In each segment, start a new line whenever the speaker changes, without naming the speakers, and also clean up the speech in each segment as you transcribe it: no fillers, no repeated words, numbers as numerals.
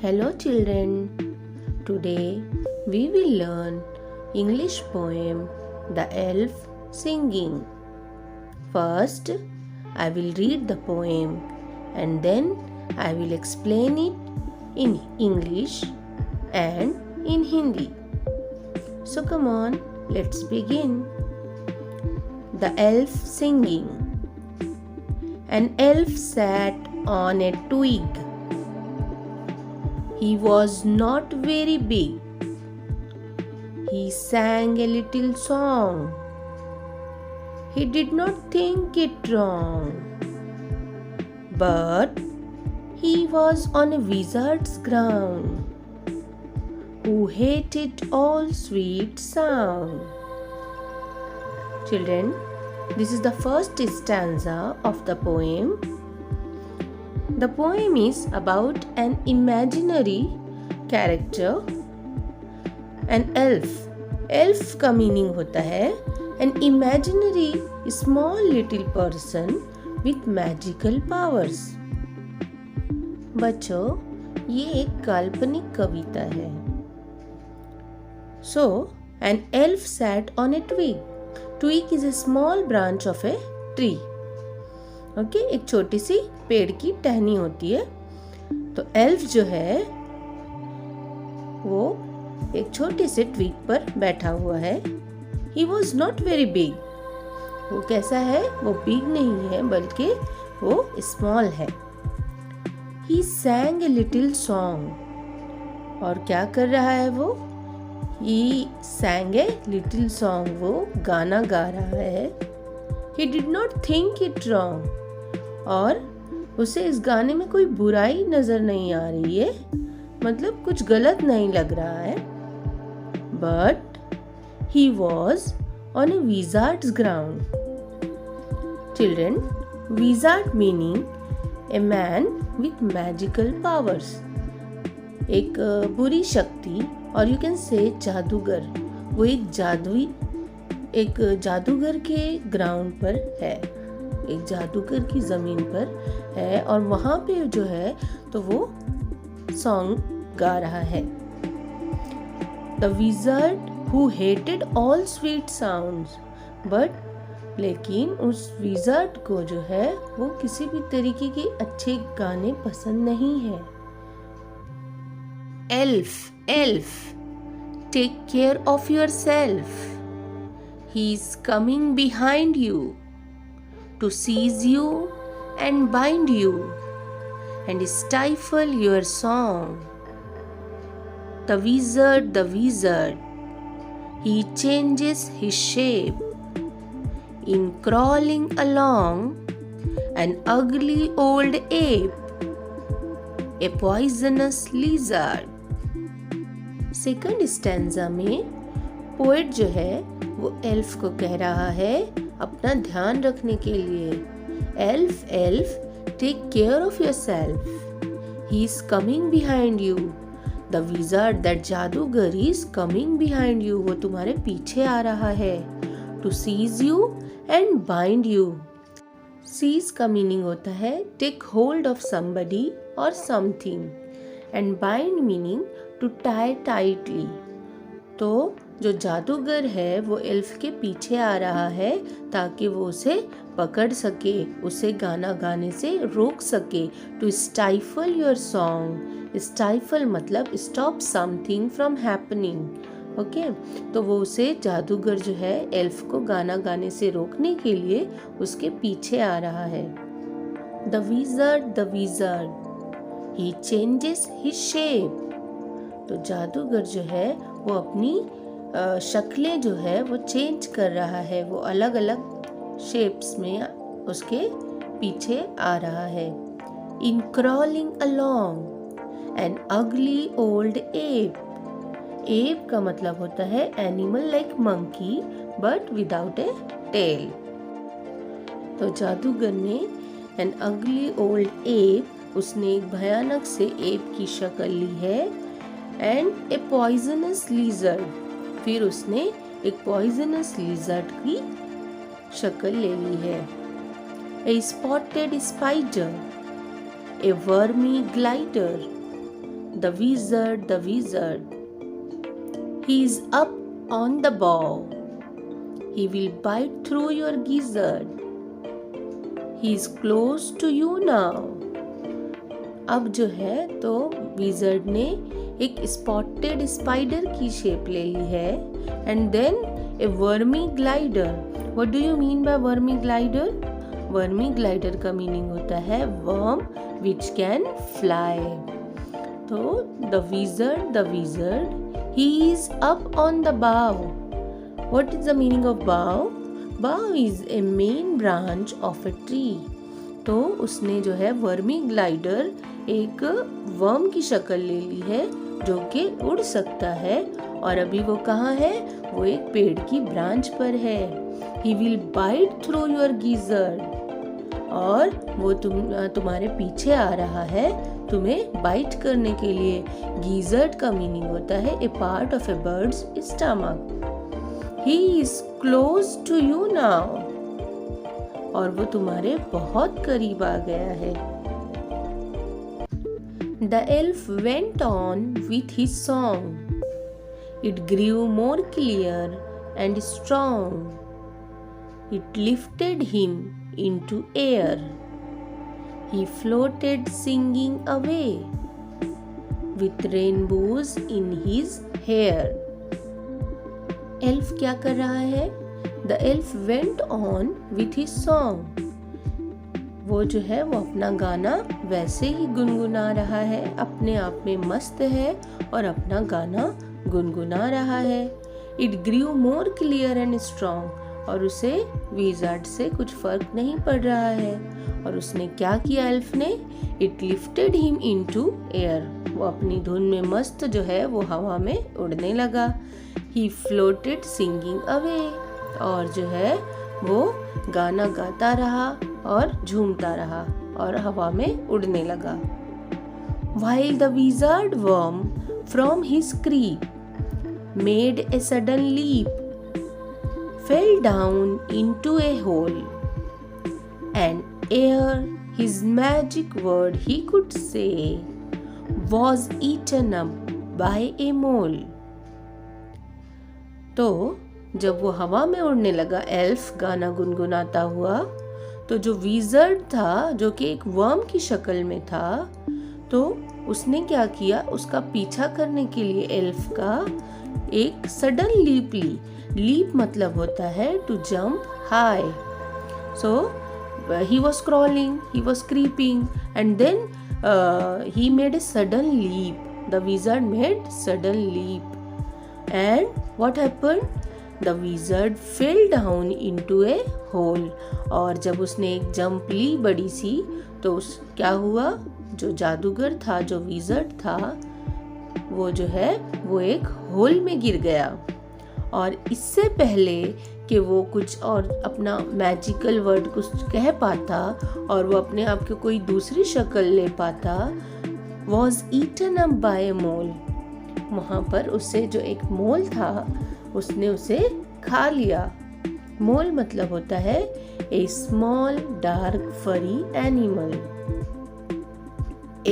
Hello children, today we will learn English poem The Elf Singing. First, I will read the poem and then I will explain it in English and in Hindi. So come on, let's begin. The Elf Singing. An elf sat on a twig. He was not very big. He sang a little song. He did not think it wrong. But he was on a wizard's ground who hated all sweet sound. Children, this is the first stanza of the poem. The poem is about an imaginary character, an elf. Elf का meaning होता है an imaginary small little person with magical powers. बच्चों, ये एक काल्पनिक कविता है. So, an elf sat on a twig. Twig is a small branch of a tree. Okay, एक छोटी सी पेड़ की टहनी होती है. तो एल्फ जो है वो एक छोटे से ट्विग पर बैठा हुआ है. He was not very big. वो कैसा है? वो बिग नहीं है बल्कि वो स्मॉल है. ही सैंग ए लिटिल सॉन्ग. और क्या कर रहा है वो? ही सैंग ए लिटिल सॉन्ग. वो गाना गा रहा है. He did not think it wrong. और उसे इस गाने में कोई बुराई नजर नहीं आ रही है, मतलब कुछ गलत नहीं लग रहा है. But he was on A Wizards ground. Children, wizard meaning a man with magical powers. एक बुरी शक्ति, और यू कैन से जादूगर. वो एक जादूगर के ग्राउंड पर है, एक जादूगर की जमीन पर है. और वहां पे जो है तो वो सॉन्ग गा रहा है. The wizard who hated all sweet sounds. But लेकिन उस विज़र्ड को जो है वो किसी भी तरीके के अच्छे गाने पसंद नहीं है. Elf, take care of yourself. He is coming behind you to seize you and bind you and stifle your song. The wizard, he changes his shape in crawling along an ugly old ape, a poisonous lizard. Second stanza में poet जो है वो elf को कह रहा है अपना ध्यान रखने के लिए. Elf, take care of yourself. He is coming behind you. The wizard, that जादूगर, इज कमिंग बिहाइंड यू. वो तुम्हारे पीछे आ रहा है. To seize you and bind you. Seize का मीनिंग होता है टेक होल्ड ऑफ समबडी और something. And bind meaning to tie tightly. तो जो जादूगर है वो एल्फ के पीछे आ रहा है ताकि वो उसे पकड़ सके, उसे गाना गाने से रोक सके. To stifle your song. Stifle मतलब stop something from happening. Okay, तो वो उसे जादूगर जो है एल्फ को गाना गाने से रोकने के लिए उसके पीछे आ रहा है. The wizard, he changes his shape. तो जादूगर जो है वो अपनी शक्लें जो है वो चेंज कर रहा है. वो अलग अलग शेप्स में उसके पीछे आ रहा है. In crawling along an ugly old ape. Ape का मतलब होता है animal like monkey but without a tail. तो जादूगर ने एन अगली ओल्ड एप, उसने एक भयानक से एप की शक्ल ली है. एंड ए पॉइजनस लिजर्ड, फिर उसने एक पॉइजनस लिजर्ड की शक्ल ले ली है. A spotted spider, a wormy glider, the wizard, the wizard. He is up on the bough. He will bite through your gizzard. He is close to you now. अब जो है तो विजर्ड ने एक स्पॉटेड स्पाइडर की shape ले ली है. And then a wormy glider. What do you mean by wormy glider? Wormy glider का मीनिंग होता है वर्म विच कैन फ्लाई. तो the wizard he is up on the bough. What is the meaning of bough? Bough is a main branch of a tree. तो उसने जो है vermi glider एक worm की शक्ल ले ली है जो कि उड़ सकता है. और अभी वो कहाँ है? वो एक पेड़ की ब्रांच पर है. He will bite through your gizzard. और वो तुम्हारे पीछे आ रहा है तुम्हें बाइट करने के लिए. गीजर्ड का मीनिंग होता है a part of a bird's stomach. He is close to you now. और वो तुम्हारे बहुत करीब आ गया है. The elf went on with his song. It grew more clear and strong. It lifted him into air. He floated singing away with rainbows in his hair. Elf क्या कर रहा है? The elf went on with his song. वो जो है वो अपना गाना वैसे ही गुनगुना रहा है. अपने आप में मस्त है और अपना गाना गुनगुना रहा है. It grew more clear and strong. और उसे विजार्ड से कुछ फर्क नहीं पड़ रहा है. और उसने क्या किया एल्फ ने? It lifted him into air. वो अपनी धुन में मस्त जो है वो हवा में उड़ने लगा. ही फ्लोटेड सिंगिंग अवे. और जो है वो गाना गाता रहा और झूमता रहा और हवा में उड़ने लगा. While the wizard worm from his creep made a sudden leap, fell down into a hole, and ere his magic word he could say, was eaten up by a mole. तो जब वो हवा में उड़ने लगा एल्फ गाना गुनगुनाता हुआ, तो जो विजर्ड था जो कि एक वर्म की शक्ल में था, तो उसने क्या किया? उसका पीछा करने के लिए एल्फ का एक सडन लीप ली. लीप मतलब होता है to jump high. So he was crawling, he was creeping, and then he made a sudden leap. The wizard made sudden leap. And what happened? The wizard fell down into a hole. और जब उसने एक jump ली बड़ी सी, तो क्या हुआ? जो जादूगर था, जो विजर्ड था, वो जो है वो एक होल में गिर गया. और इससे पहले कि वो कुछ और अपना मैजिकल वर्ड कुछ कह पाता और वो अपने आप की कोई दूसरी शक्ल ले पाता, वॉज ईटन अप बाय ए मोल. वहाँ पर उससे जो एक मोल था उसने उसे खा लिया. मोल मतलब होता है a small dark furry animal.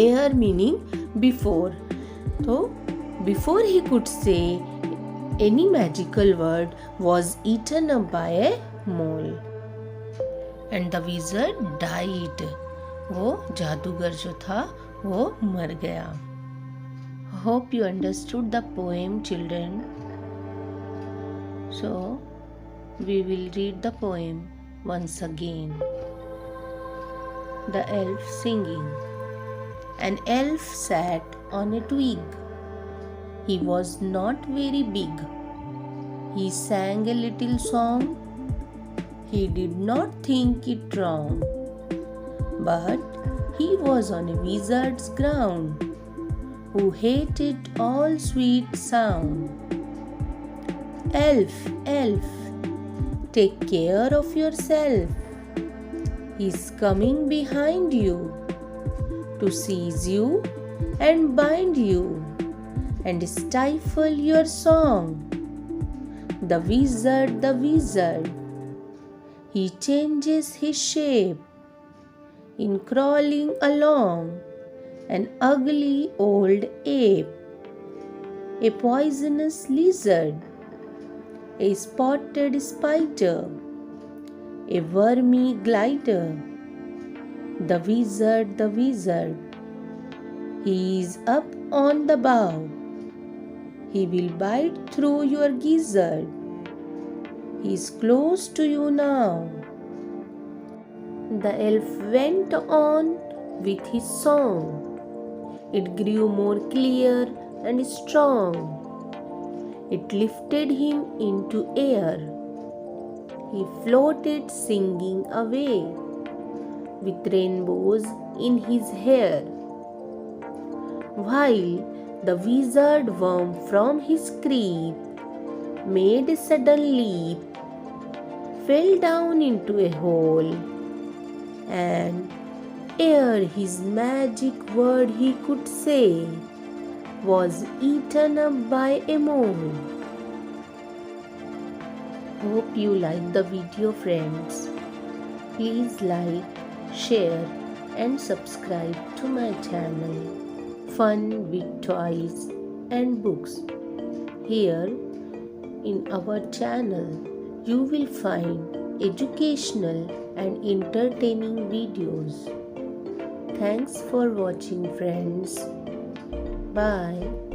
Ere meaning before. तो before he could say any magical word was eaten up by a mole, and the wizard died. वो जादूगर जो था वो मर गया. Hope you understood the poem, children. So we will read the poem once again. The elf singing. An elf sat on a twig. He was not very big. He sang a little song. He did not think it wrong. But he was on a wizard's ground, who hated all sweet sound. Elf, elf, take care of yourself. He's coming behind you to seize you and bind you and stifle your song. The wizard, he changes his shape in crawling along an ugly old ape, a poisonous lizard, a spotted spider, a wormy glider. The wizard, he is up on the bough. He will bite through your gizzard. He is close to you now. The elf went on with his song. It grew more clear and strong. It lifted him into air. He floated singing away, with rainbows in his hair. While the wizard worm from his creep made a sudden leap, fell down into a hole, and ere his magic word he could say, was eaten up by a mole. Hope you like the video, friends. Please like, share and subscribe to my channel Fun with Toys and Books. Here in our channel you will find educational and entertaining videos. Thanks for watching, friends. Bye.